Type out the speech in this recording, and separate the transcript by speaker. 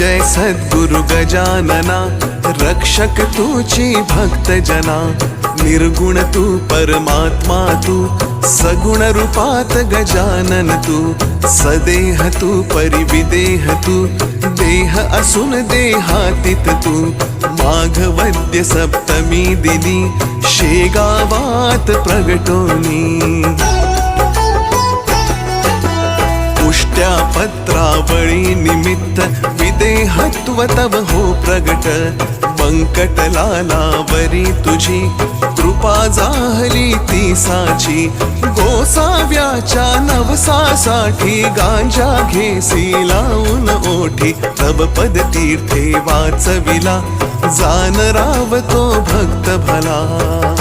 Speaker 1: जय सद्गुरु गजानना, रक्षक तूची भक्त जना। निर्गुण तू परमात्मा तू, सगुण रूपात गजानन तू। सदेह तू परिविदेह तू, देह असून देहातीत तू। माघवद्य सप्तमी दिनी, शेगावात प्रगटोनी। पुष्ट्या पत्रावळी निमित्त, विदेहत्व तव हो प्रगट। व्यंकटलालावरी तुझी, कृपा जाहली ती साची। गोसाव्याच्या नवसासाठी, गांजा घेसी लावून ओठी। तव पद तीर्थे वाचविला, जान राव तो भक्त भला।